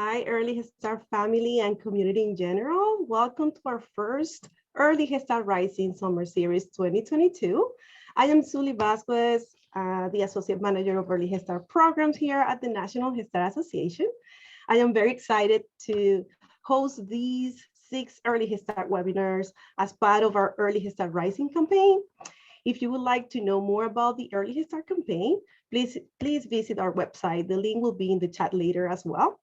Hi, Early Head Start family and community in general. Welcome to our first Early Head Start Rising Summer Series 2022. I am Zuly Vasquez, the Associate Manager of Early Head Start Programs here at the National Head Start Association. I am very excited to host these 6 Early Head Start webinars as part of our Early Head Start Rising campaign. If you would like to know more about the Early Head Start campaign, please visit our website. The link will be in the chat later as well.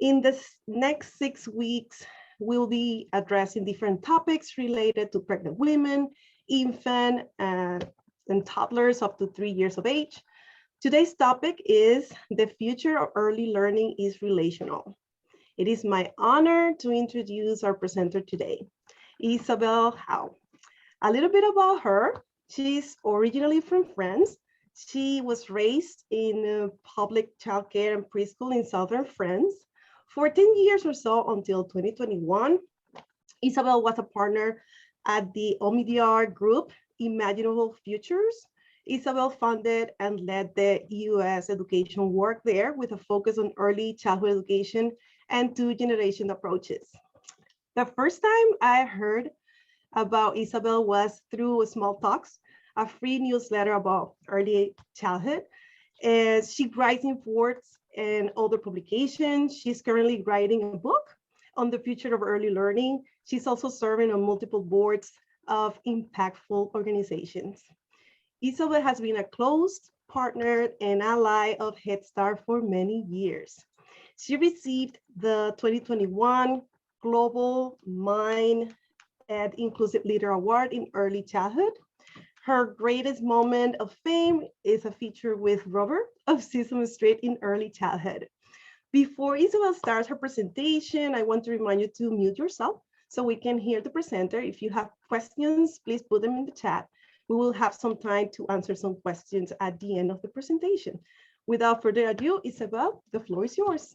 In the next 6 weeks, we'll be addressing different topics related to pregnant women, infant, and toddlers up to 3 years of age. Today's topic is the future of early learning is relational. It is my honor to introduce our presenter today, Isabelle Howe. A little bit about her. She's originally from France. She was raised in public childcare and preschool in southern France. For 10 years or so until 2021, Isabelle was a partner at the Omidyar Group, Imaginable Futures. Isabelle founded and led the US education work there with a focus on early childhood education and two-generation approaches. The first time I heard about Isabelle was through Small Talks, a free newsletter about early childhood. As she writes in Forbes and other publications, she's currently writing a book on the future of early learning. She's also serving on multiple boards of impactful organizations. Isabelle has been a close partner and ally of HeadStart for many years. She received the 2021 Global Mind and Inclusive Leader Award in Early Childhood. Her greatest moment of fame is a feature with Robert of Sesame Street in early childhood. Before Isabelle starts her presentation, I want to remind you to mute yourself so we can hear the presenter. If you have questions, please put them in the chat. We will have some time to answer some questions at the end of the presentation. Without further ado, Isabelle, the floor is yours.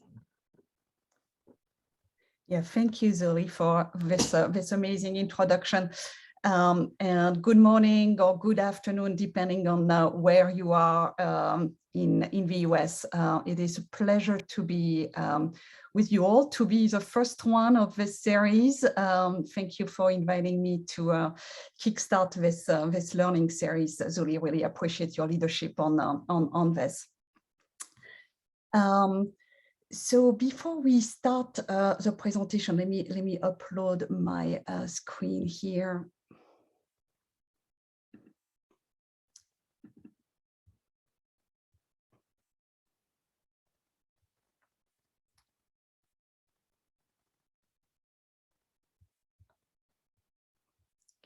Yeah, thank you, Zuly, for this amazing introduction. And good morning or good afternoon, depending on where you are in the US. It is a pleasure to be with you all, to be the first one of this series. Thank you for inviting me to kickstart this learning series. Zuly, really appreciate your leadership on this. So before we start the presentation, let me upload my screen here.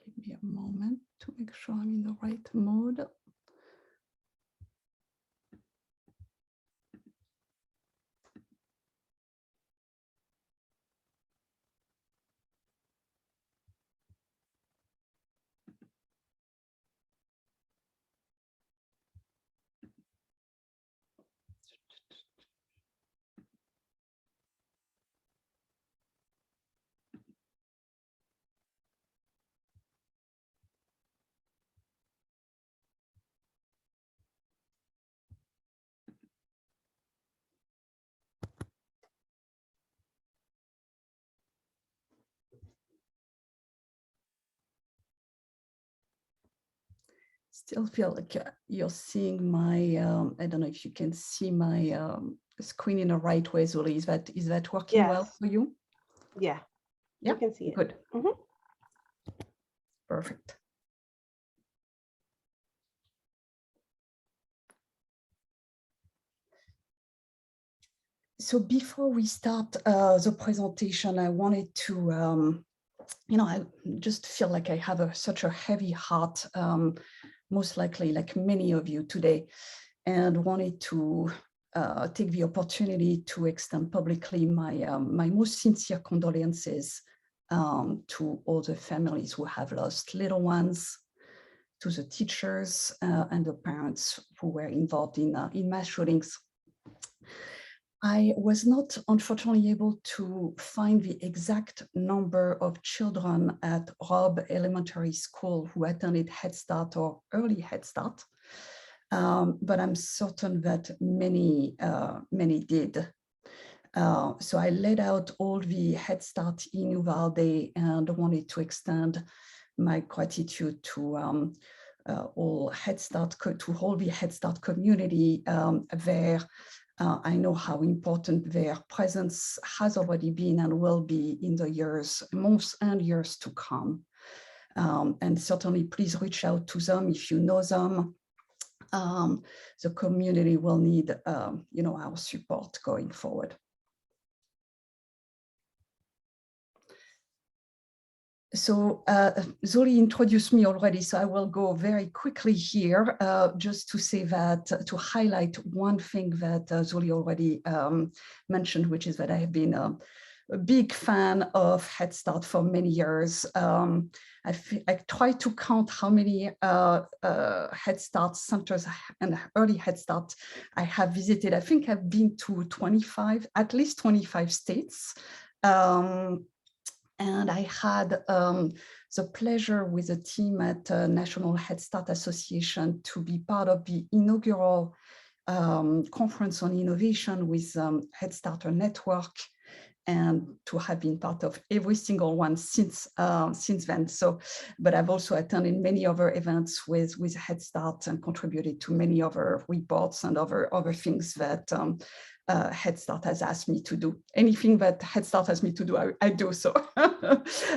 Give me a moment to make sure I'm in the right mode. Still feel like you're seeing my, I don't know if you can see my screen in the right way, Zuly. Is that working well for you? Yeah, you can see it. Good. Mm-hmm. Perfect. So before we start the presentation, I wanted to, I just feel like I have such a heavy heart, most likely like many of you today, and wanted to take the opportunity to extend publicly my most sincere condolences to all the families who have lost little ones, to the teachers and the parents who were involved in mass shootings. I was not, unfortunately, able to find the exact number of children at Robb Elementary School who attended HeadStart or early HeadStart, but I'm certain that many did. So I laid out all the HeadStart in Uvalde and wanted to extend my gratitude to all HeadStart, to all the HeadStart community there. I know how important their presence has already been and will be in the months and years to come. And certainly please reach out to them if you know them. The community will need our support going forward. So Zoli introduced me already, so I will go very quickly here just to say that, to highlight one thing that Zoli already mentioned, which is that I have been a big fan of HeadStart for many years. I try to count how many HeadStart centers and early HeadStart I have visited. I think I've been to at least 25 states. And I had the pleasure with the team at National HeadStart Association to be part of the inaugural conference on innovation with HeadStarter Network, and to have been part of every single one since then. So, but I've also attended many other events with HeadStart and contributed to many other reports and other things that HeadStart has asked me to do. Anything that HeadStart has me to do, I do. So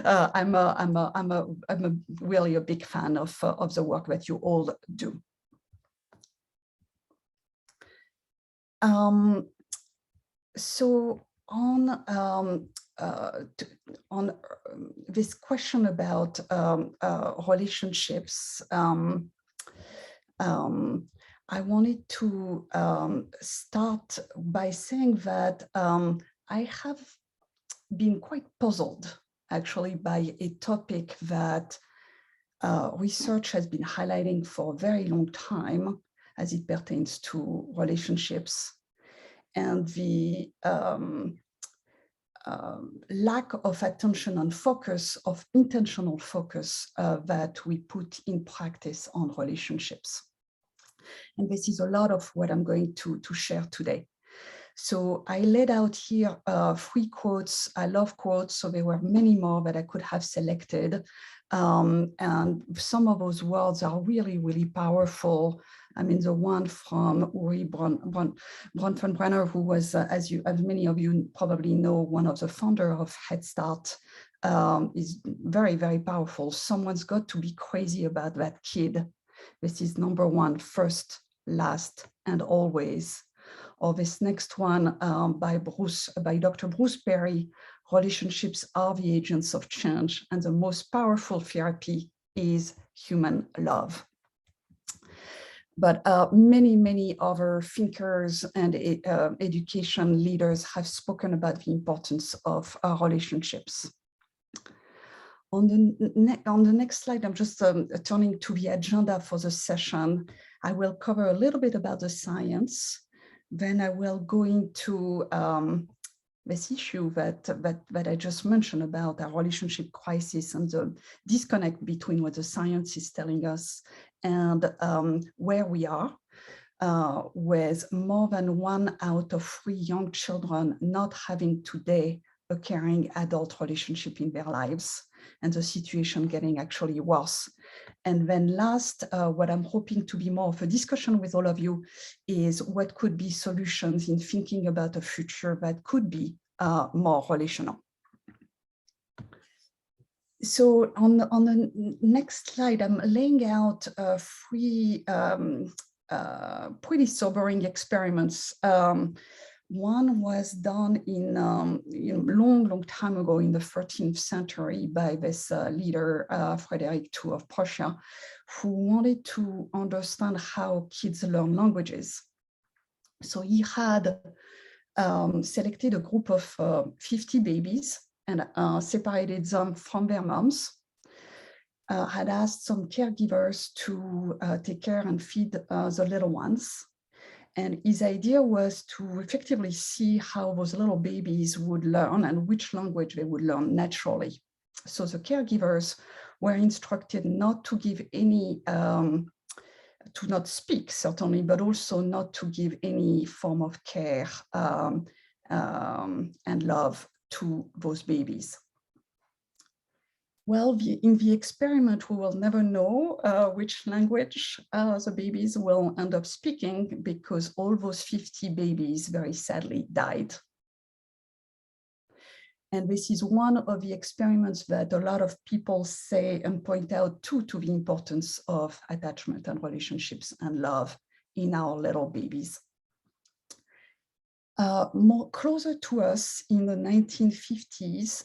I'm really a big fan of the work that you all do. So on this question about relationships, I wanted to start by saying that I have been quite puzzled, actually, by a topic that research has been highlighting for a very long time as it pertains to relationships, and the lack of attention and focus, of intentional focus that we put in practice on relationships. And this is a lot of what I'm going to share today. So I laid out here 3 quotes. I love quotes, so there were many more that I could have selected. And some of those words are really, really powerful. I mean, the one from Uri Bronfenbrenner, who was, as many of you probably know, one of the founders of HeadStart, is very, very powerful. Someone's got to be crazy about that kid. This is number 1, first, last, and always. Or this next one by Dr. Bruce Perry, relationships are the agents of change, and the most powerful therapy is human love. But many, many other thinkers and education leaders have spoken about the importance of relationships. On the next slide, I'm just turning to the agenda for the session. I will cover a little bit about the science. Then I will go into this issue that I just mentioned about our relationship crisis and the disconnect between what the science is telling us and where we are, with more than 1 out of 3 young children not having today a caring adult relationship in their lives, and the situation getting actually worse. And then last, what I'm hoping to be more of a discussion with all of you is what could be solutions in thinking about a future that could be more relational. So on the next slide, I'm laying out 3 pretty sobering experiments. One was done in long time ago in the 13th century by this leader, Frederick II of Prussia, who wanted to understand how kids learn languages. So he had selected a group of 50 babies and separated them from their moms, had asked some caregivers to take care and feed the little ones. And his idea was to effectively see how those little babies would learn and which language they would learn naturally. So the caregivers were instructed not to give any, to not speak certainly, but also not to give any form of care and love to those babies. Well, in the experiment, we will never know which language the babies will end up speaking, because all those 50 babies very sadly died. And this is one of the experiments that a lot of people say and point out to the importance of attachment and relationships and love in our little babies. More closer to us in the 1950s,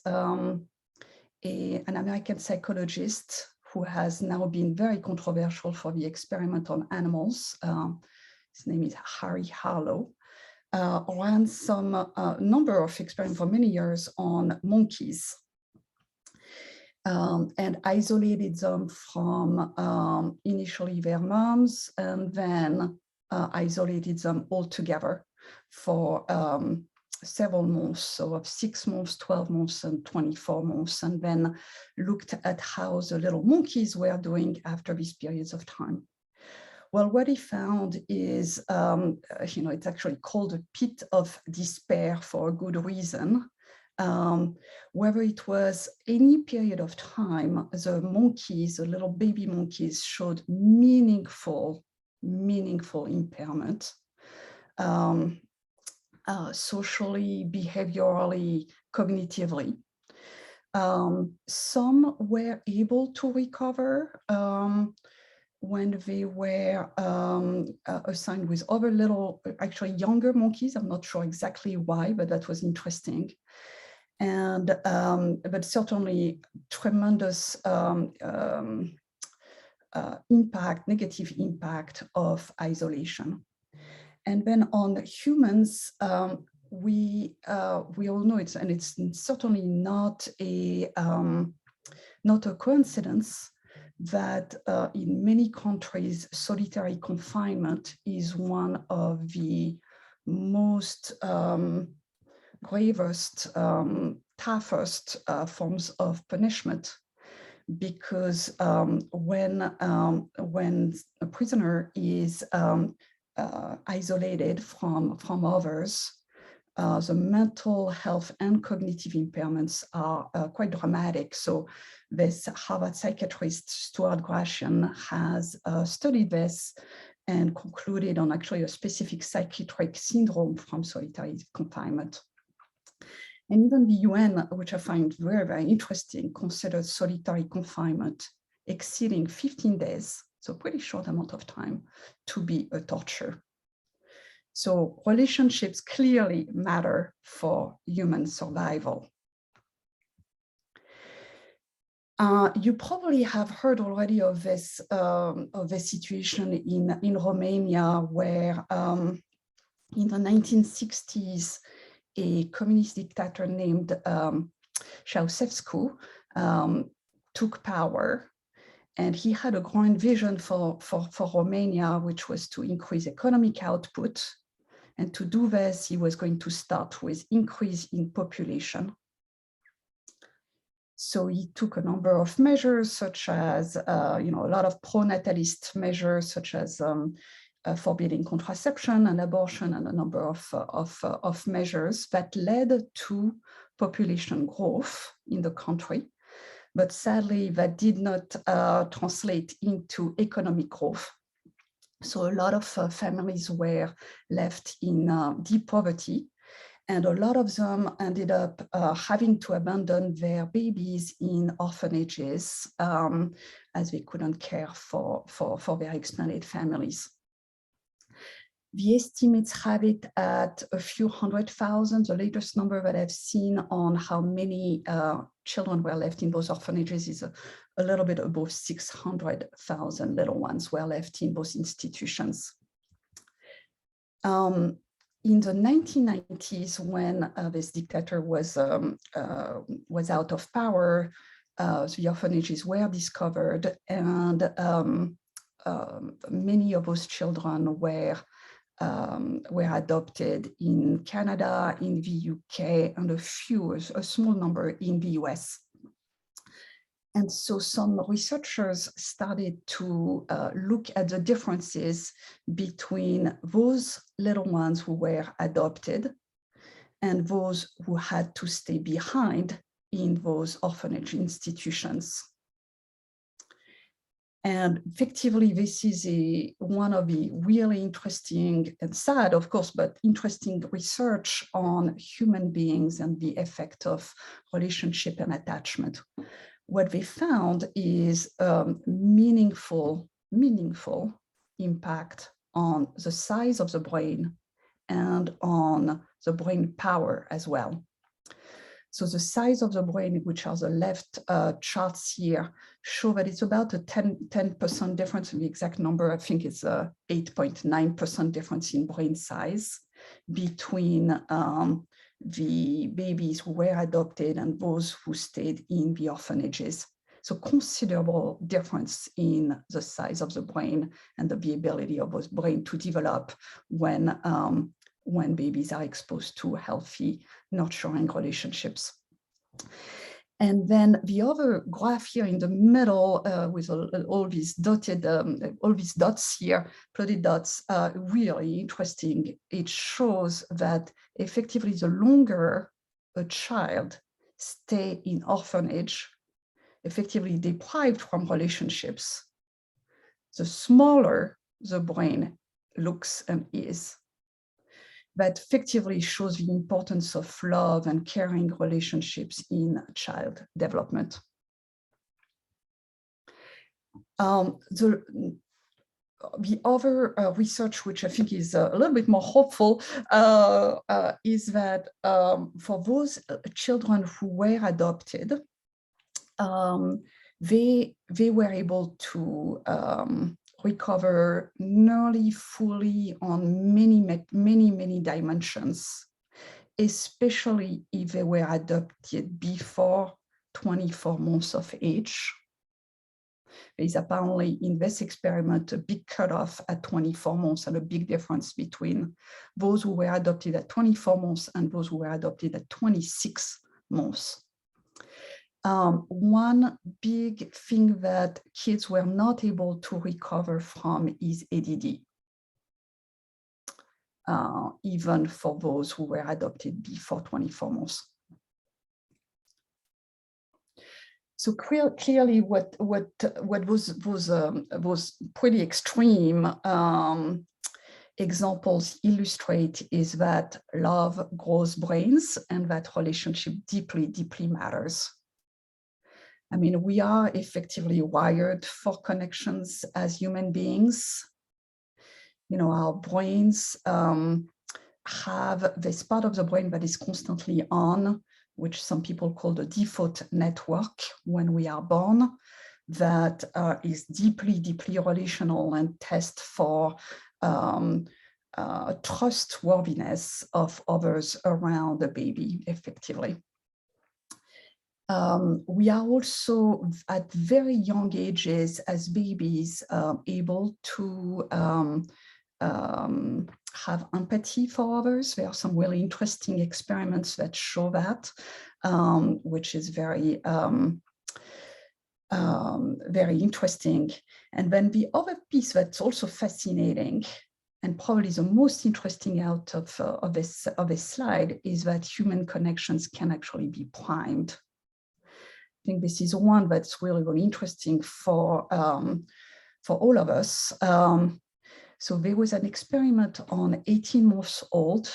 an American psychologist who has now been very controversial for the experiment on animals, his name is Harry Harlow, ran some number of experiments for many years on monkeys, and isolated them from initially their moms, and then isolated them all together for several months, so of 6 months, 12 months, and 24 months, and then looked at how the little monkeys were doing after these periods of time. Well, what he found is, it's actually called a pit of despair for a good reason. Whether it was any period of time, the monkeys, the little baby monkeys, showed meaningful impairment. Socially, behaviorally, cognitively. Some were able to recover when they were assigned with other little, actually younger monkeys. I'm not sure exactly why, but that was interesting. And but certainly tremendous negative impact of isolation. And then on humans, we all know it's certainly not a coincidence that in many countries, solitary confinement is one of the most gravest, toughest forms of punishment, because when a prisoner is isolated from others, the mental health and cognitive impairments are quite dramatic. So this Harvard psychiatrist, Stuart Gratian, has studied this and concluded on actually a specific psychiatric syndrome from solitary confinement. And even the UN, which I find very, very interesting, considered solitary confinement exceeding 15 days, so pretty short amount of time, to be a torture. So relationships clearly matter for human survival. You probably have heard already of this situation in Romania, where in the 1960s, a communist dictator named Ceausescu took power. And he had a grand vision for Romania, which was to increase economic output. And to do this, he was going to start with increase in population. So he took a number of measures, such as a lot of pro-natalist measures, such as forbidding contraception and abortion, and a number of measures that led to population growth in the country. But sadly, that did not translate into economic growth. So a lot of families were left in deep poverty, and a lot of them ended up having to abandon their babies in orphanages as they couldn't care for their extended families. The estimates have it at a few 100,000. The latest number that I've seen on how many children were left in those orphanages is a little bit above 600,000 little ones were left in those institutions. In the 1990s, when this dictator was out of power, the orphanages were discovered, and many of those children were adopted in Canada, in the UK, and a small number in the US. And so some researchers started to look at the differences between those little ones who were adopted and those who had to stay behind in those orphanage institutions. And effectively, this is one of the really interesting and sad, of course, but interesting research on human beings and the effect of relationship and attachment. What they found is meaningful impact on the size of the brain and on the brain power as well. So the size of the brain, which are the left charts here, show that it's about a 10% difference in the exact number. I think it's a 8.9% difference in brain size between the babies who were adopted and those who stayed in the orphanages. So considerable difference in the size of the brain and the ability of those brain to develop when babies are exposed to healthy, nurturing relationships. And then the other graph here in the middle with all these dotted, all these dots here, plotted dots, really interesting. It shows that effectively the longer a child stay in orphanage, effectively deprived from relationships, the smaller the brain looks and is. That effectively shows the importance of love and caring relationships in child development. The other research, which I think is a little bit more hopeful, is that for those children who were adopted, they were able to recover nearly fully on many dimensions, especially if they were adopted before 24 months of age. There is apparently in this experiment a big cutoff at 24 months and a big difference between those who were adopted at 24 months and those who were adopted at 26 months. One big thing that kids were not able to recover from is ADD, even for those who were adopted before 24 months. So clearly, what was pretty extreme examples illustrate is that love grows brains and that relationship deeply matters. I mean, we are effectively wired for connections as human beings. You know, our brains have this part of the brain that is constantly on, which some people call the default network when we are born, that is deeply relational and tests for trustworthiness of others around the baby, effectively. We are also at very young ages as babies able to have empathy for others. There are some really interesting experiments that show that, which is very interesting. And then the other piece that's also fascinating and probably the most interesting out of this slide is that human connections can actually be primed. I think this is one that's really interesting for all of us. So there was an experiment on 18 months old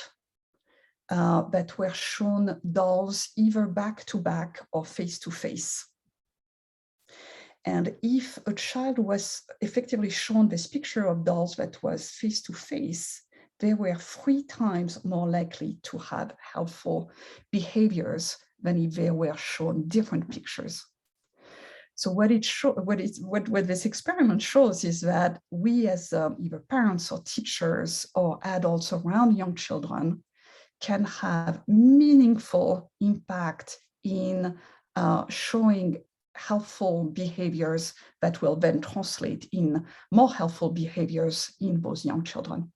that were shown dolls either back to back or face to face. And if a child was effectively shown this picture of dolls that was face to face, they were 3 times more likely to have helpful behaviors than if they were shown different pictures. So what this experiment shows is that we as either parents or teachers or adults around young children can have meaningful impact in showing helpful behaviors that will then translate in more helpful behaviors in those young children.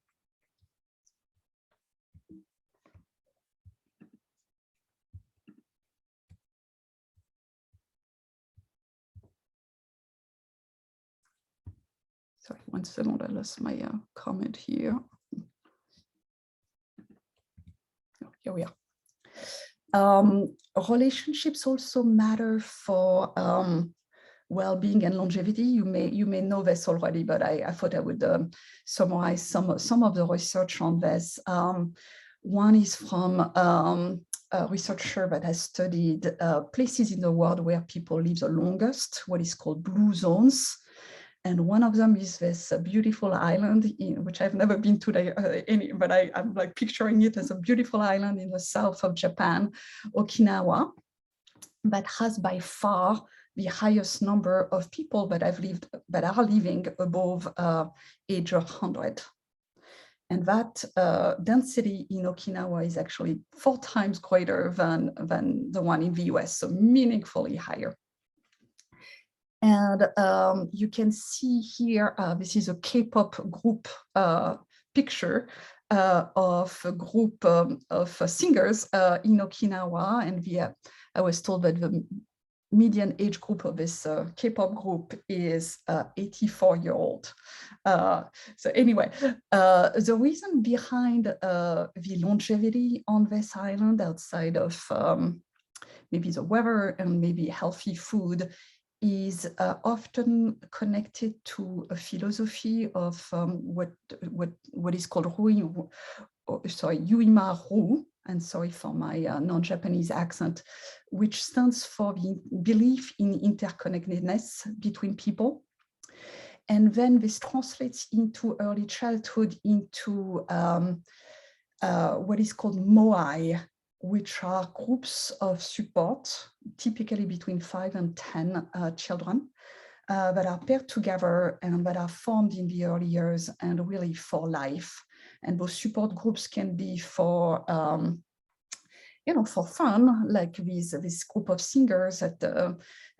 Sorry, 1 second, I lost my comment here. Oh, here we are. Relationships also matter for well-being and longevity. You may know this already, but I thought I would summarize some of the research on this. One is from a researcher that has studied places in the world where people live the longest, what is called blue zones. And one of them is this beautiful island, which I've never been to, but I'm like picturing it as a beautiful island in the south of Japan, Okinawa, that has by far the highest number of people that are living above age of 100. And that density in Okinawa is actually 4 times greater than the one in the US, so meaningfully higher. And you can see here, this is a K-pop group picture of a group of singers in Okinawa. And I was told that the median age group of this K-pop group is 84-year-old. So anyway, the reason behind the longevity on this island, outside of maybe the weather and maybe healthy food, is often connected to a philosophy of what is called Yuima-ru, and sorry for my non-Japanese accent, which stands for the belief in interconnectedness between people. And then this translates into early childhood into what is called moai, which are groups of support, typically between 5 and 10 children, that are paired together and that are formed in the early years and really for life. And those support groups can be for, for fun, like this group of singers that,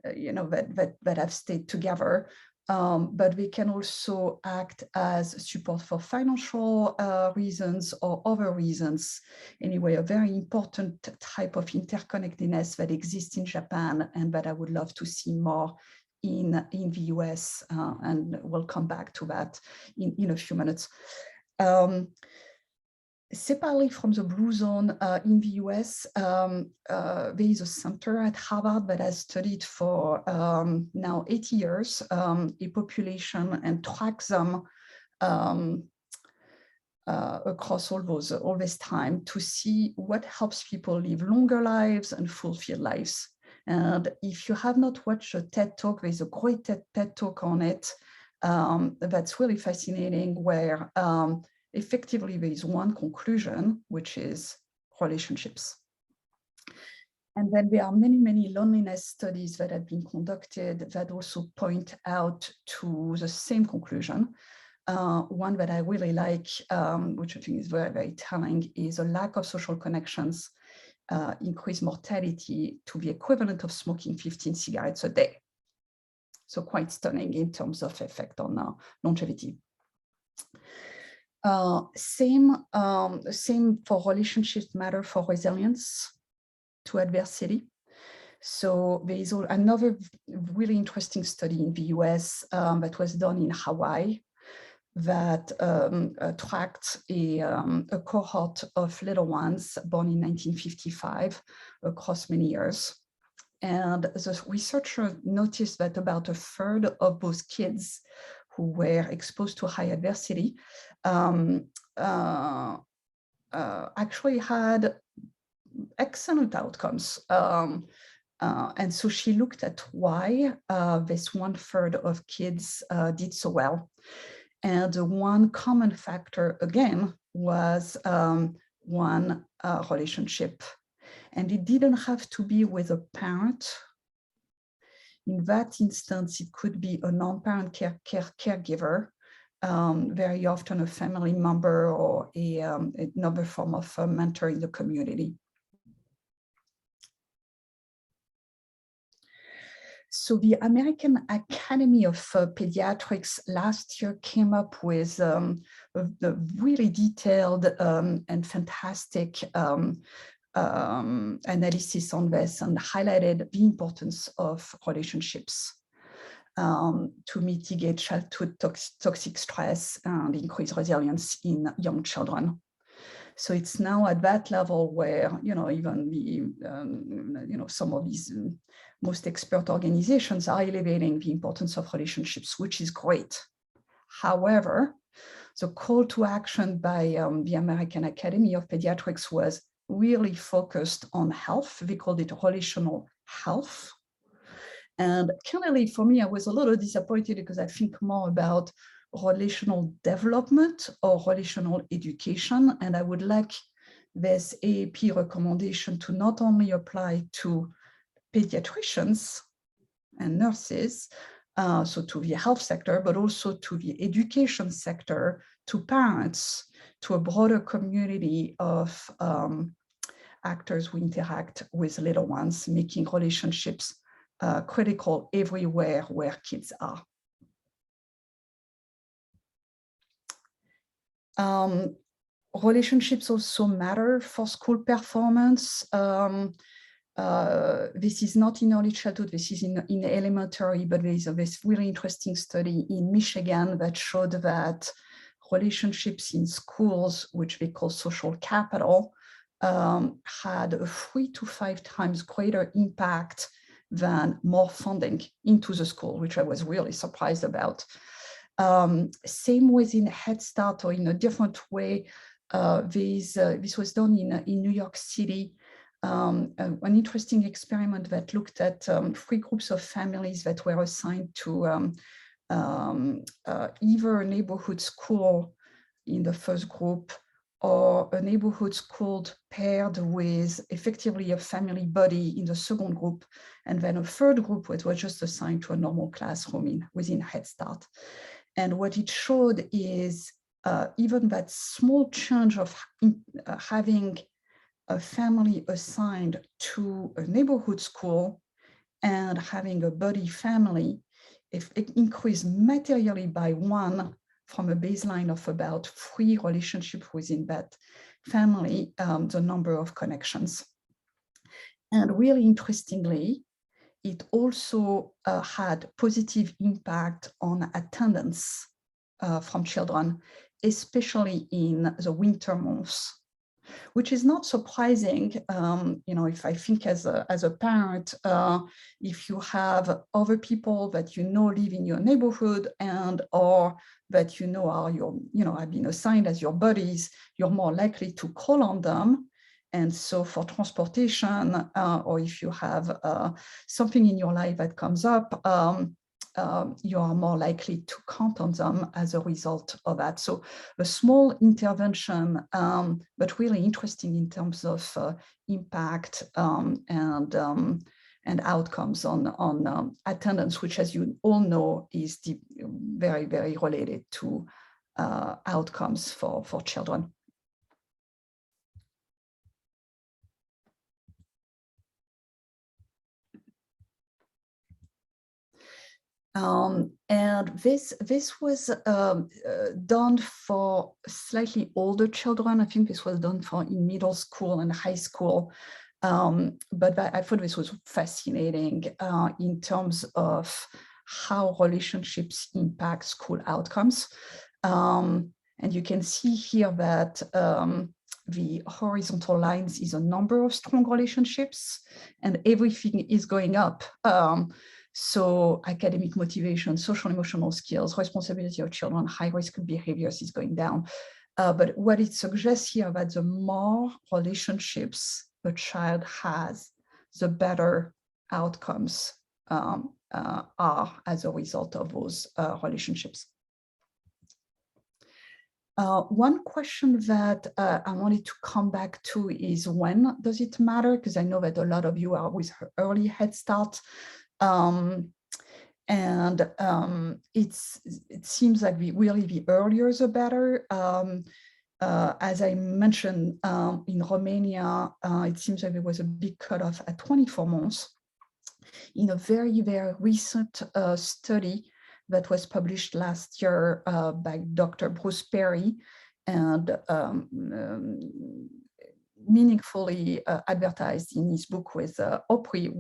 that have stayed together. But they can also act as support for financial reasons or other reasons. Anyway, a very important type of interconnectedness that exists in Japan and that I would love to see more in the US, and we'll come back to that in a few minutes. Separately from the blue zone in the US, there is a center at Harvard that has studied for now 80 years a population and tracks them across all this time to see what helps people live longer lives and fulfilled lives. And if you have not watched a TED Talk, there's a great TED Talk on it that's really fascinating, where effectively, there is one conclusion, which is relationships. And then there are many, many loneliness studies that have been conducted that also point out to the same conclusion. One that I really like, which I think is very, very telling, is a lack of social connections increase mortality to the equivalent of smoking 15 cigarettes a day. So quite stunning in terms of effect on longevity. Same for relationships matter for resilience to adversity. So there is another really interesting study in the US that was done in Hawaii that tracked a cohort of little ones born in 1955 across many years. And the researcher noticed that about 1/3 of those kids who were exposed to high adversity actually had excellent outcomes. And so she looked at why this 1/3 of kids did so well. And the one common factor, again, was one relationship. And it didn't have to be with a parent. In that instance, it could be a non-parent caregiver, very often a family member or another form of mentor in the community. So the American Academy of Pediatrics last year came up with a really detailed and fantastic analysis on this, and highlighted the importance of relationships to mitigate childhood toxic stress and increase resilience in young children. So it's now at that level where, even the, some of these most expert organizations are elevating the importance of relationships, which is great. However, the call to action by the American Academy of Pediatrics was really focused on health. They called it relational health. And clearly for me, I was a little disappointed because I think more about relational development or relational education. And I would like this AAP recommendation to not only apply to pediatricians and nurses, so to the health sector, but also to the education sector, to parents, to a broader community of actors who interact with little ones, making relationships critical everywhere where kids are. Relationships also matter for school performance. This is not in early childhood, this is in elementary, but there is this really interesting study in Michigan that showed that relationships in schools, which they call social capital, had a 3 to 5 times greater impact than more funding into the school, which I was really surprised about. Same within HeadStart, or in a different way. This was done in New York City. An interesting experiment that looked at 3 groups of families that were assigned to either a neighborhood school in the first group, or a neighborhood school paired with effectively a family buddy in the second group, and then a third group which was just assigned to a normal classroom within HeadStart. And what it showed is even that small change of having a family assigned to a neighborhood school and having a buddy family, if it increased materially by 1 from a baseline of about 3 relationships within that family, the number of connections. And really interestingly, it also had positive impact on attendance from children, especially in the winter months, which is not surprising. If I think as a parent, if you have other people that live in your neighborhood and or that are have been assigned as your buddies, you're more likely to call on them. And so for transportation, or if you have something in your life that comes up, you are more likely to count on them as a result of that. So a small intervention, but really interesting in terms of impact and outcomes on attendance, which, as you all know, is very, very related to outcomes for children. And this was done for slightly older children. I think this was done in middle school and high school. But I thought this was fascinating in terms of how relationships impact school outcomes. And you can see here that the horizontal lines is a number of strong relationships, and everything is going up. So academic motivation, social emotional skills, responsibility of children, high risk behaviors is going down. But what it suggests here that the more relationships a child has, the better outcomes are as a result of those relationships. One question that I wanted to come back to is, when does it matter? Because I know that a lot of you are with early HeadStart. It seems like really the earlier the better. As I mentioned, in Romania, it seems like there was a big cutoff at 24 months. In a very, very recent study that was published last year by Dr. Bruce Perry and meaningfully advertised in his book with Oprah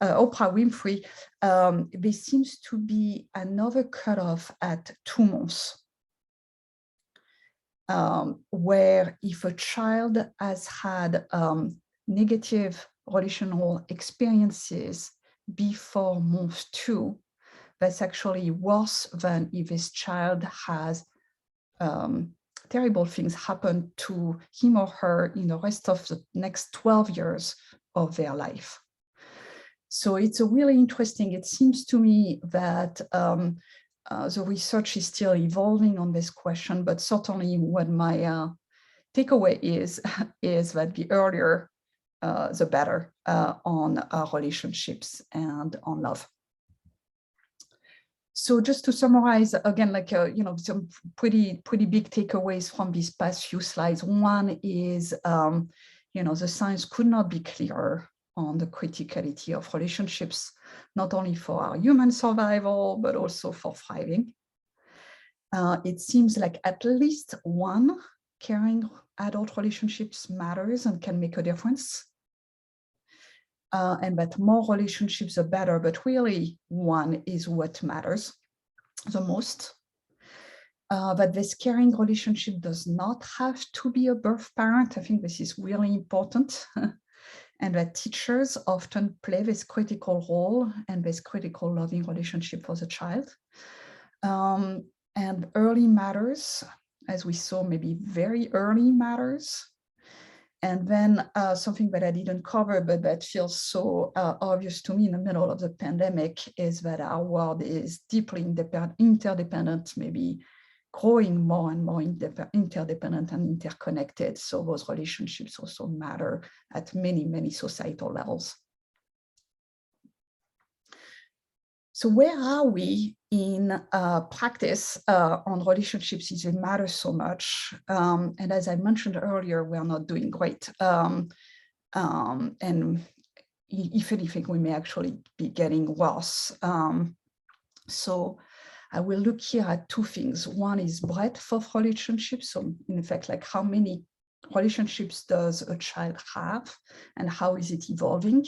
Winfrey, there seems to be another cutoff at 2 months. where if a child has had negative relational experiences before month 2, that's actually worse than if this child has terrible things happen to him or her in the rest of the next 12 years of their life. So it's a really interesting, it seems to me that the research is still evolving on this question, but certainly what my takeaway is that the earlier, the better on relationships and on love. So just to summarize again, like some pretty big takeaways from these past few slides. One is, the science could not be clearer on the criticality of relationships, not only for our human survival, but also for thriving. It seems like at least one caring adult relationships matters and can make a difference. And that more relationships are better, but really one is what matters the most. That this caring relationship does not have to be a birth parent. I think this is really important. And that teachers often play this critical role and this critical loving relationship for the child. And early matters, as we saw, maybe very early matters. And then something that I didn't cover, but that feels so obvious to me in the middle of the pandemic, is that our world is deeply interdependent, maybe growing more and more interdependent and interconnected. So those relationships also matter at many societal levels. So where are we in practice on relationships? It matters so much. And as I mentioned earlier, we are not doing great. And if anything, we may actually be getting worse. So I will look here at two things. One is breadth of relationships. So in fact, like how many relationships does a child have and how is it evolving?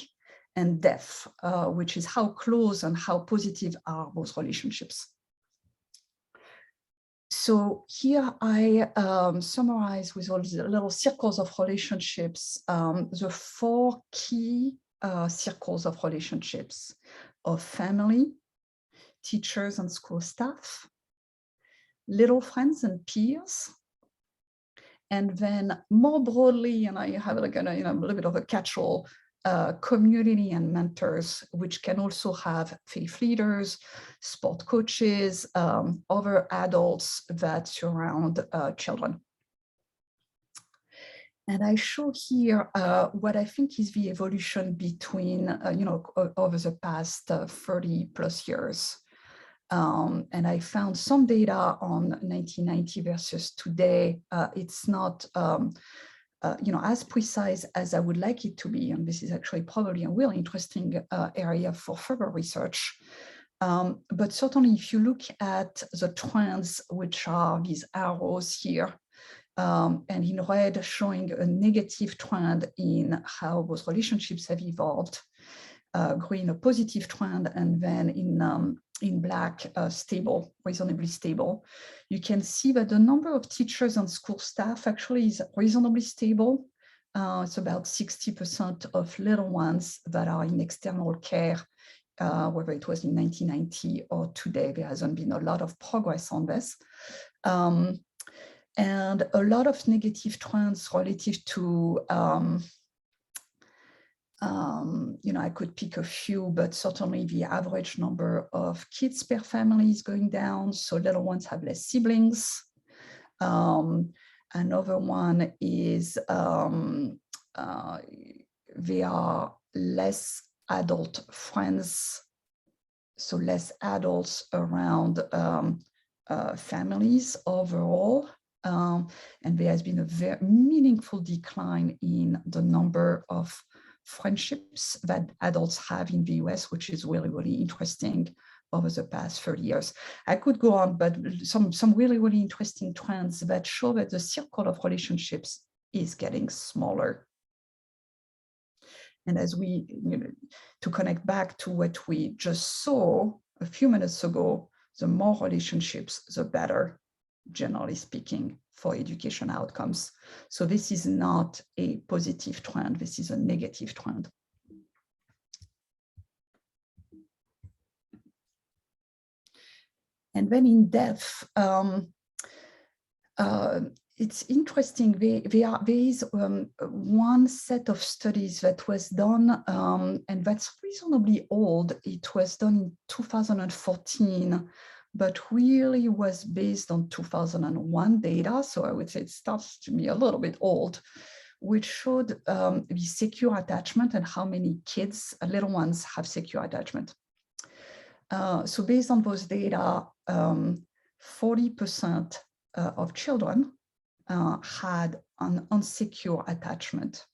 And depth, which is how close and how positive are those relationships. So here I summarize with all these little circles of relationships, the 4 key circles of relationships of family, teachers and school staff, little friends and peers, and then more broadly, you have like a little bit of a catch-all, community and mentors, which can also have faith leaders, sport coaches, other adults that surround children. And I show here what I think is the evolution between, over the past 30 plus years. And I found some data on 1990 versus today. It's not as precise as I would like it to be. And this is actually probably a really interesting area for further research. But certainly if you look at the trends, which are these arrows here, and in red showing a negative trend in how those relationships have evolved, green a positive trend, and then in black, stable, reasonably stable. You can see that the number of teachers and school staff actually is reasonably stable. It's about 60% of little ones that are in external care, whether it was in 1990 or today. There hasn't been a lot of progress on this. And a lot of negative trends relative to I could pick a few, but certainly the average number of kids per family is going down. So little ones have less siblings. Another one is they are less adult friends. So less adults around families overall. And there has been a very meaningful decline in the number of friendships that adults have in the US, which is really interesting over the past 30 years. I could go on, but some really interesting trends that show that the circle of relationships is getting smaller. And as we, to connect back to what we just saw a few minutes ago, the more relationships, the better, generally speaking, for education outcomes. So this is not a positive trend, this is a negative trend. And then in depth, it's interesting, there is one set of studies that was done, and that's reasonably old. It was done in 2014, but really was based on 2001 data. So I would say it starts to be a little bit old, which showed the secure attachment and how many kids, little ones, have secure attachment. So based on those data, 40% of children had an unsecure attachment.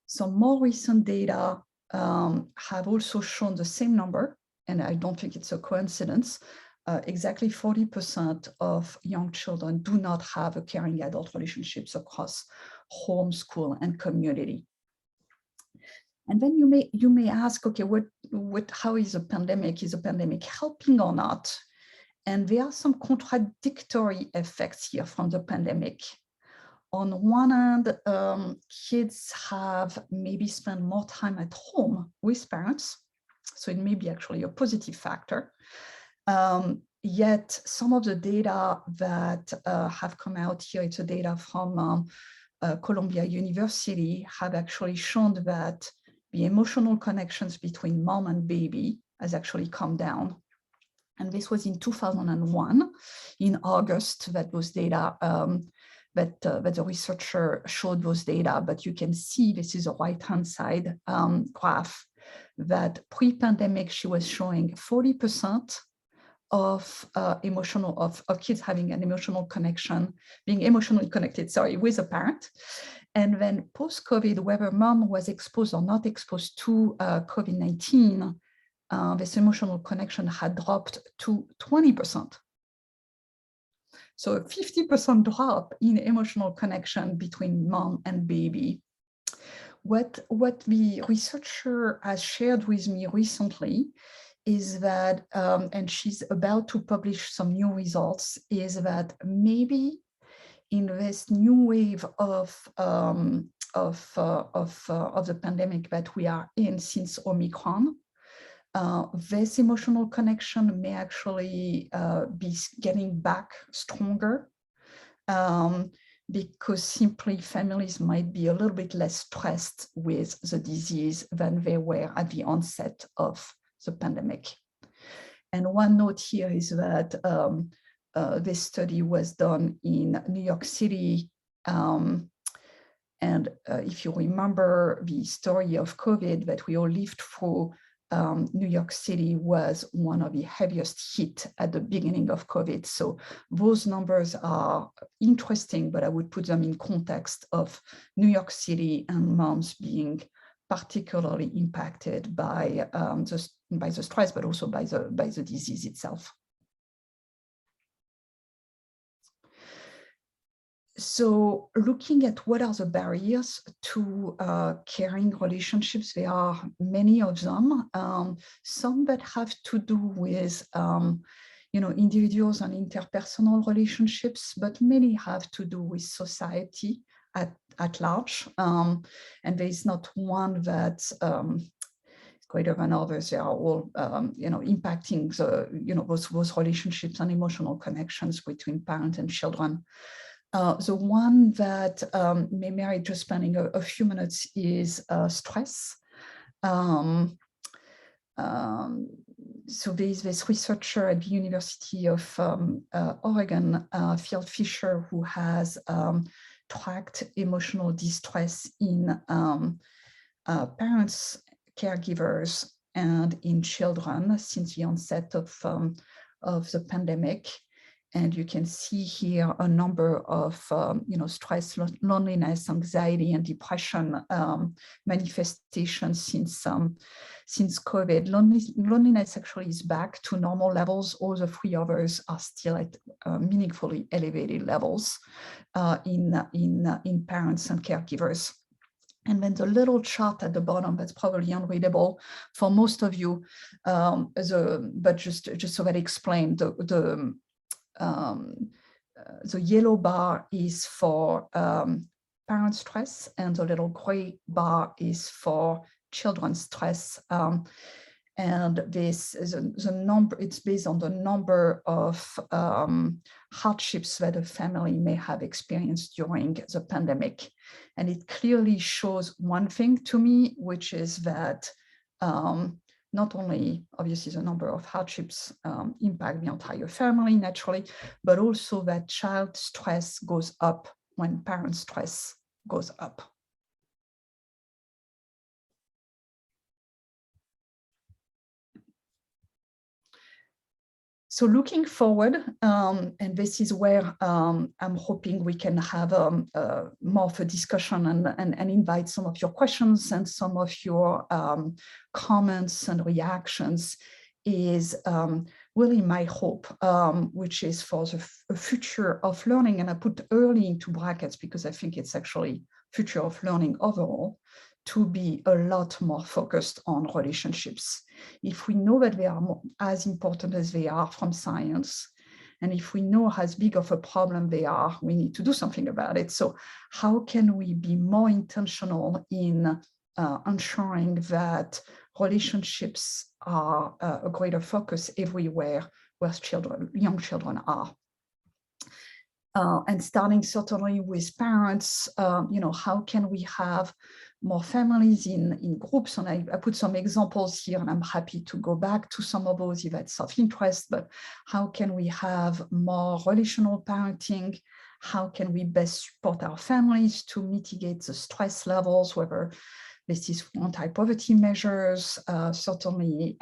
Some more recent data have also shown the same number, and I don't think it's a coincidence. Exactly 40% of young children do not have a caring adult relationships across home, school, and community. And then you may ask, okay, how is a pandemic? Is a pandemic helping or not? And there are some contradictory effects here from the pandemic. On one hand, kids have maybe spent more time at home with parents, so it may be actually a positive factor. Yet some of the data that have come out here, it's the data from Columbia University, have actually shown that the emotional connections between mom and baby has actually come down. And this was in 2001, in August, that those data, that the researcher showed those data. But you can see, this is a right-hand side graph, that pre-pandemic, she was showing 40% of kids having an emotional connection, being emotionally connected, with a parent. And then post-COVID, whether mom was exposed or not exposed to COVID-19, this emotional connection had dropped to 20%. So a 50% drop in emotional connection between mom and baby. What the researcher has shared with me recently is that, and she's about to publish some new results, is that maybe in this new wave of the pandemic that we are in since Omicron, this emotional connection may actually be getting back stronger, because simply families might be a little bit less stressed with the disease than they were at the onset of the pandemic. And one note here is that this study was done in New York City. And if you remember the story of COVID that we all lived through, New York City was one of the heaviest hit at the beginning of COVID. So those numbers are interesting, but I would put them in context of New York City and moms being particularly impacted by the stress, but also by the disease itself. So looking at what are the barriers to caring relationships, there are many of them. Some that have to do with individuals and interpersonal relationships, but many have to do with society at large. And there is not one that's greater than others. They are all impacting those relationships and emotional connections between parents and children. The one that may merit just spending a few minutes is stress. So there's this researcher at the University of Oregon, Phil Fisher, who has tracked emotional distress in parents, caregivers, and in children since the onset of the pandemic. And you can see here a number of stress, loneliness, anxiety, and depression manifestations since COVID. Loneliness actually is back to normal levels. All the three others are still at meaningfully elevated levels in parents and caregivers. And then the little chart at the bottom, that's probably unreadable for most of you, but just so that I explain, the yellow bar is for parent stress, and the little gray bar is for children's stress. And this is the number, it's based on the number of hardships that a family may have experienced during the pandemic. And it clearly shows one thing to me, which is that not only obviously the number of hardships impact the entire family naturally, but also that child stress goes up when parent stress goes up. So looking forward, and this is where I'm hoping we can have more of a discussion and invite some of your questions and some of your comments and reactions, is really my hope, which is for the future of learning. And I put early into brackets because I think it's actually future of learning overall, to be a lot more focused on relationships. If we know that they are as important as they are from science, and if we know how big of a problem they are, we need to do something about it. So how can we be more intentional in ensuring that relationships are a greater focus everywhere where young children are? And starting certainly with parents, how can we have more families in groups? And I put some examples here, and I'm happy to go back to some of those if that's of interest, but how can we have more relational parenting? How can we best support our families to mitigate the stress levels, whether this is anti-poverty measures, certainly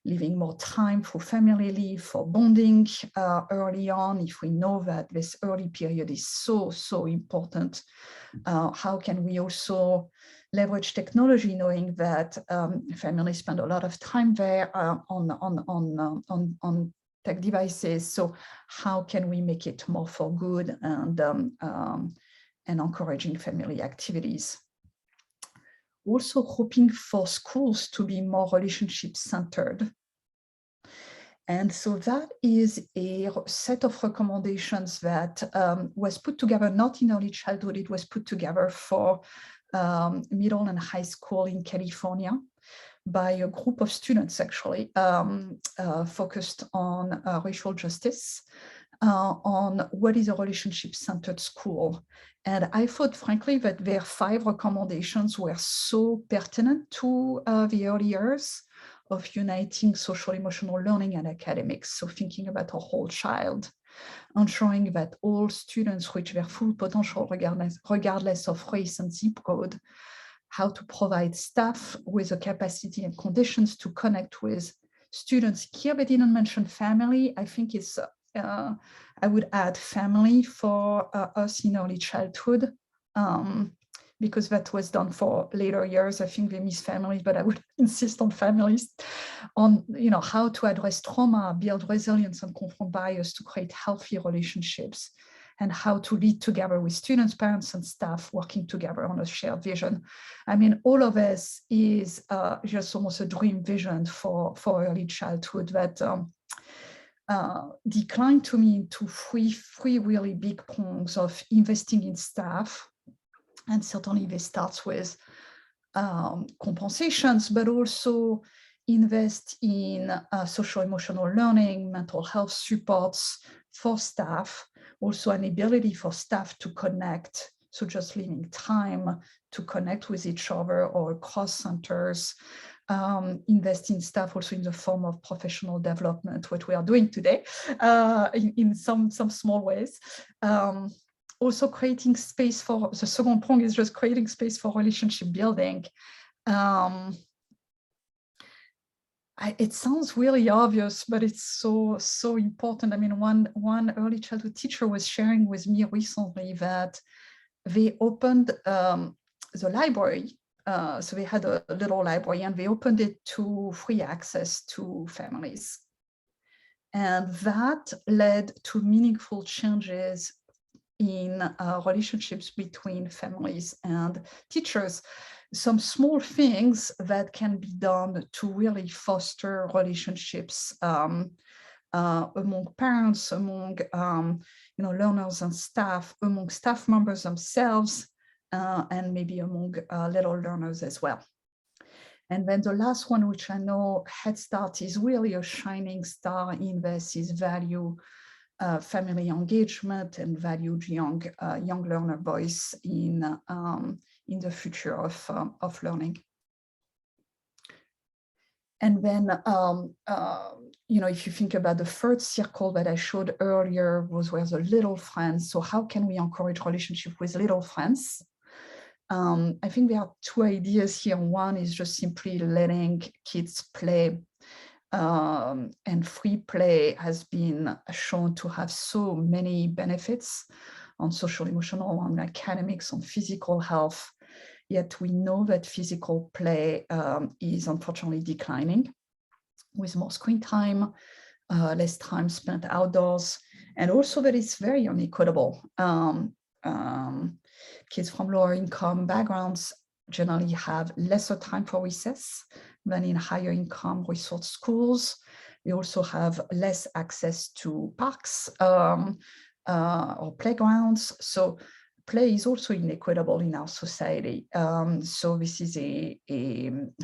leaving more time for family leave, for bonding early on, if we know that this early period is so important. How can we also leverage technology, knowing that families spend a lot of time there on tech devices? So how can we make it more for good and encouraging family activities? Also hoping for schools to be more relationship-centered. And so that is a set of recommendations that was put together, not in early childhood, it was put together for middle and high school in California by a group of students, actually, focused on racial justice, on what is a relationship-centered school. And I thought, frankly, that their 5 recommendations were so pertinent to the early years of uniting social emotional learning and academics. So thinking about a whole child, ensuring that all students reach their full potential regardless of race and zip code, how to provide staff with the capacity and conditions to connect with students. Here they didn't mention family. I think it's I would add family for us in early childhood, because that was done for later years. I think they miss families, but I would insist on families, on how to address trauma, build resilience, and confront bias to create healthy relationships, and how to lead together with students, parents, and staff working together on a shared vision. I mean, all of this is just almost a dream vision for early childhood that declined to me into three really big prongs of investing in staff. And certainly this starts with compensations, but also invest in social emotional learning, mental health supports for staff, also an ability for staff to connect. So just leaving time to connect with each other or across centers. Invest in staff also in the form of professional development, what we are doing today in some small ways. Also creating space for, the second prong is just creating space for relationship building. It sounds really obvious, but it's so important. I mean, one early childhood teacher was sharing with me recently that they opened the library. So they had a little library and they opened it to free access to families. And that led to meaningful changes in relationships between families and teachers. Some small things that can be done to really foster relationships among parents, among learners and staff, among staff members themselves, and maybe among little learners as well. And then the last one, which I know HeadStart is really a shining star in this, is value family engagement and valued young learner voice in the future of learning. And then, if you think about the third circle that I showed earlier, were the little friends. So how can we encourage relationship with little friends? I think there are two ideas here. One is just simply letting kids play. And free play has been shown to have so many benefits on social, emotional, on academics, on physical health. Yet we know that physical play is unfortunately declining with more screen time, less time spent outdoors, and also that it's very unequitable. Kids from lower income backgrounds generally have lesser time for recess than in higher income resource schools. They also have less access to parks or playgrounds. So play is also inequitable in our society. So this is a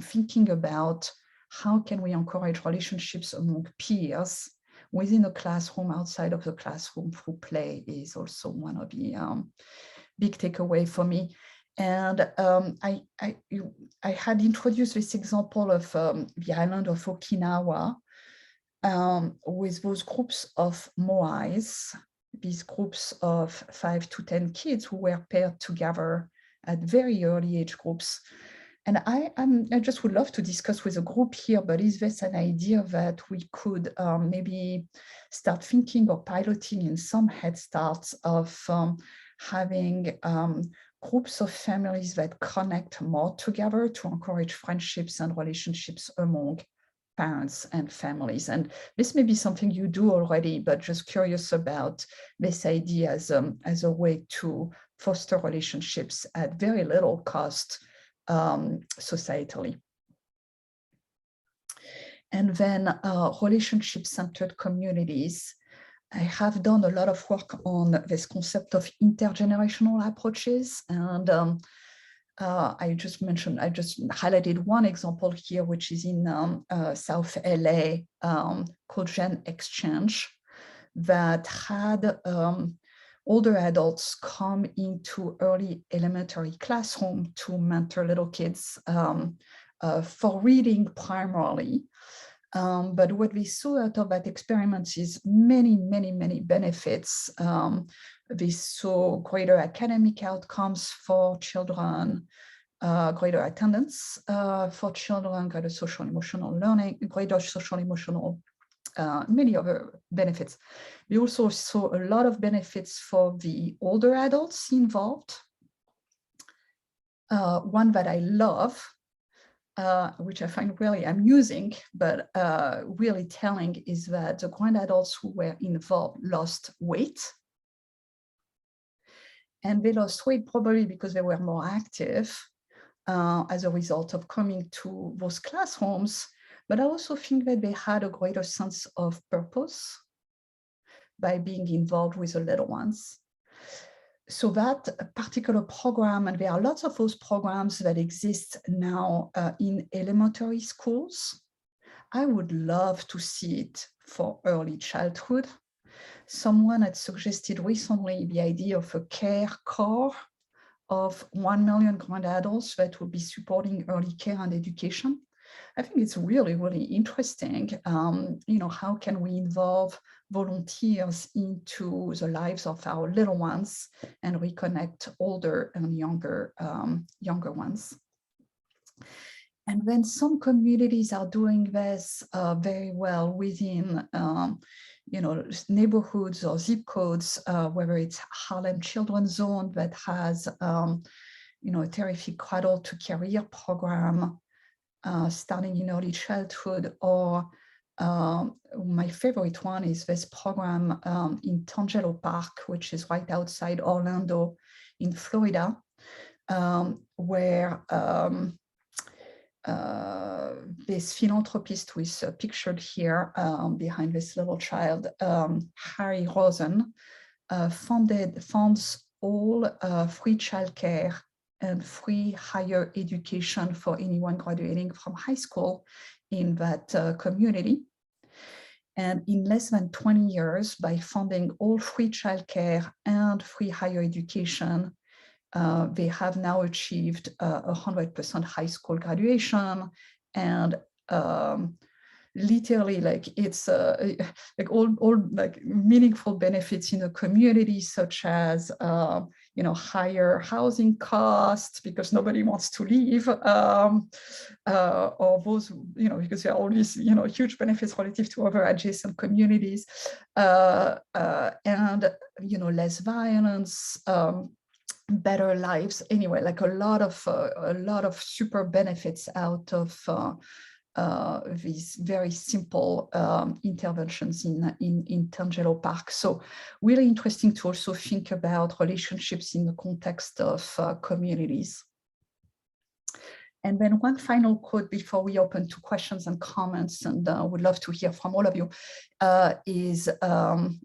thinking about how can we encourage relationships among peers within the classroom, outside of the classroom through play is also one of the big takeaway for me. And I had introduced this example of the island of Okinawa with those groups of moais, these groups of 5 to 10 kids who were paired together at very early age groups. And I just would love to discuss with a group here, but is this an idea that we could maybe start thinking or piloting in some head starts of having groups of families that connect more together to encourage friendships and relationships among parents and families? And this may be something you do already, but just curious about this idea as a way to foster relationships at very little cost societally. And then relationship-centered communities. I have done a lot of work on this concept of intergenerational approaches. And I just highlighted one example here, which is in South LA, called Gen Exchange, that had older adults come into early elementary classroom to mentor little kids for reading primarily. But what we saw out of that experiment is many, many, many benefits. We saw greater academic outcomes for children, greater attendance for children, greater social emotional learning, greater social emotional, many other benefits. We also saw a lot of benefits for the older adults involved. One that I love, which I find really amusing, but really telling, is that the grand adults who were involved lost weight. And they lost weight probably because they were more active as a result of coming to those classrooms. But I also think that they had a greater sense of purpose by being involved with the little ones. So that particular program, and there are lots of those programs that exist now in elementary schools, I would love to see it for early childhood. Someone had suggested recently the idea of a care corps of 1 million grand adults that would be supporting early care and education. I think it's really, really interesting. How can we involve volunteers into the lives of our little ones and reconnect older and younger ones? And then some communities are doing this very well within neighborhoods or zip codes, whether it's Harlem Children's Zone that has a terrific cradle to career program starting in early childhood, or my favorite one is this program in Tangelo Park, which is right outside Orlando in Florida, where this philanthropist who is pictured here behind this little child, Harry Rosen, funds all free childcare and free higher education for anyone graduating from high school in that community. And in less than 20 years, by funding all free childcare and free higher education, they have now achieved 100% high school graduation, and literally, like, it's like all like meaningful benefits in the community, such as you know, higher housing costs because nobody wants to leave, or those, you know, because there are all these, you know, huge benefits relative to other adjacent communities, and, you know, less violence, better lives. Anyway, like a lot of super benefits out of these very simple interventions in Tangelo Park. So really interesting to also think about relationships in the context of communities. And then one final quote before we open to questions and comments, and would love to hear from all of you, is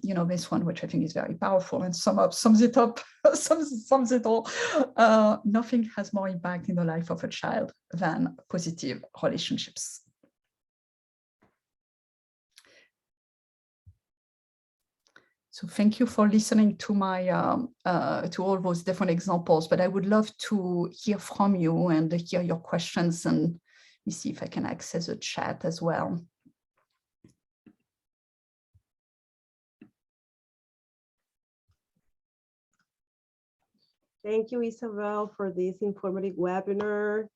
you know, this one, which I think is very powerful and sums it up, sums it all. Nothing has more impact in the life of a child than positive relationships. So thank you for listening to my to all those different examples, but I would love to hear from you and hear your questions, and let me see if I can access the chat as well. Thank you, Isabelle, for this informative webinar.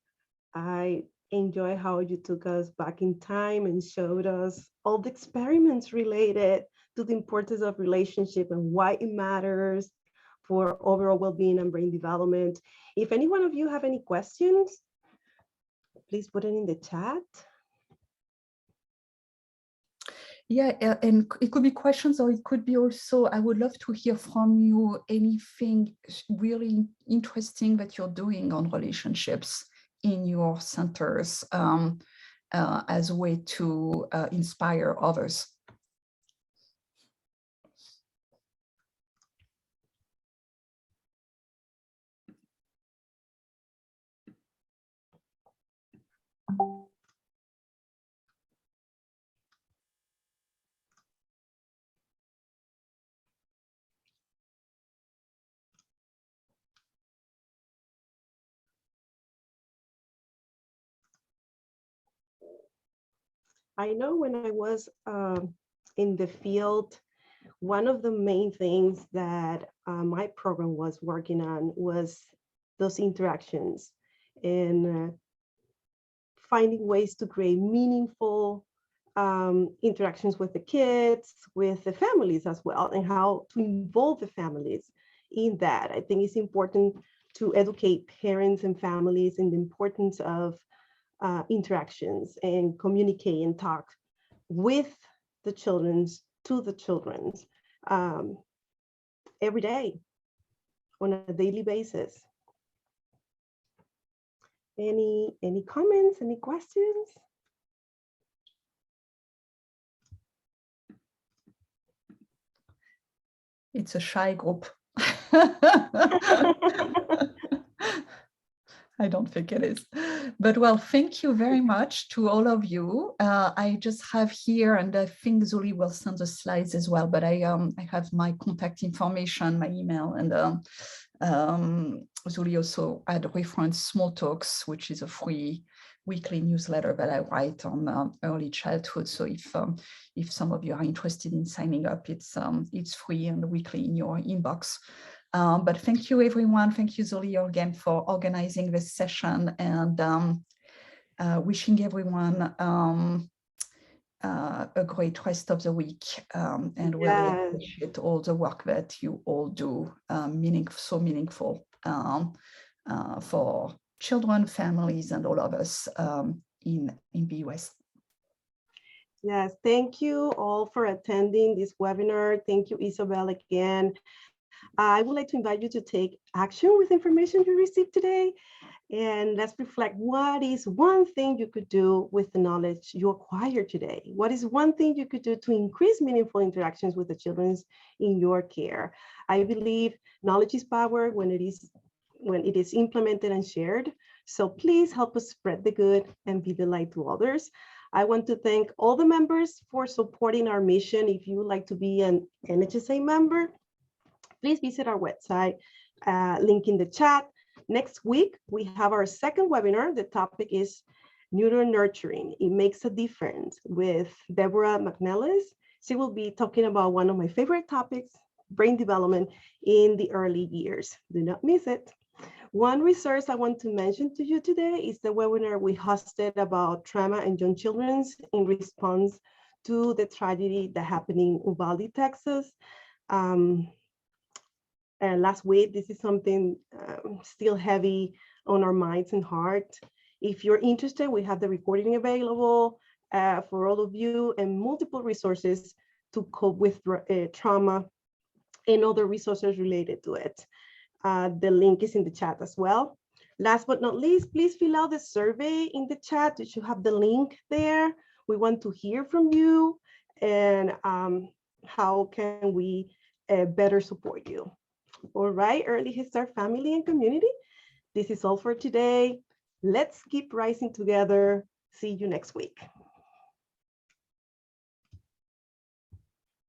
I enjoy how you took us back in time and showed us all the experiments related to the importance of relationship and why it matters for overall well-being and brain development. If any one of you have any questions, please put it in the chat. Yeah, and it could be questions, or it could be also, I would love to hear from you anything really interesting that you're doing on relationships in your centers as a way to inspire others. I know when I was in the field, one of the main things that my program was working on was those interactions and finding ways to create meaningful interactions with the kids, with the families as well, and how to involve the families in that. I think it's important to educate parents and families in the importance of interactions and communicate and talk with the children's, to the children's every day on a daily basis. Any comments, any questions? It's a shy group. I don't think it is. But well, thank you very much to all of you. I just have here, and I think Zuli will send the slides as well, but I have my contact information, my email, and Zuli also had referenced Small Talks, which is a free weekly newsletter that I write on early childhood. So if some of you are interested in signing up, it's free and weekly in your inbox. But thank you, everyone. Thank you, Zuli, again, for organizing this session, and wishing everyone a great rest of the week, and really appreciate all the work that you all do, so meaningful for children, families, and all of us in the US. Yes, thank you all for attending this webinar. Thank you, Isabelle, again. I would like to invite you to take action with information you received today. And let's reflect, what is one thing you could do with the knowledge you acquired today? What is one thing you could do to increase meaningful interactions with the children in your care? I believe knowledge is power when it is implemented and shared. So please help us spread the good and be the light to others. I want to thank all the members for supporting our mission. If you would like to be an NHSA member, please visit our website, link in the chat. Next week, we have our second webinar. The topic is neural nurturing. It makes a difference, with Deborah McNellis. She will be talking about one of my favorite topics, brain development in the early years. Do not miss it. One resource I want to mention to you today is the webinar we hosted about trauma and young children in response to the tragedy that happened in Uvalde, Texas. Last week, this is something still heavy on our minds and heart. If you're interested, we have the recording available for all of you, and multiple resources to cope with trauma and other resources related to it. The link is in the chat as well. Last but not least, please fill out the survey in the chat. You should have the link there. We want to hear from you, and how can we better support you. All right, early HeadStart family and community, this is all for today. Let's keep rising together. See you next week.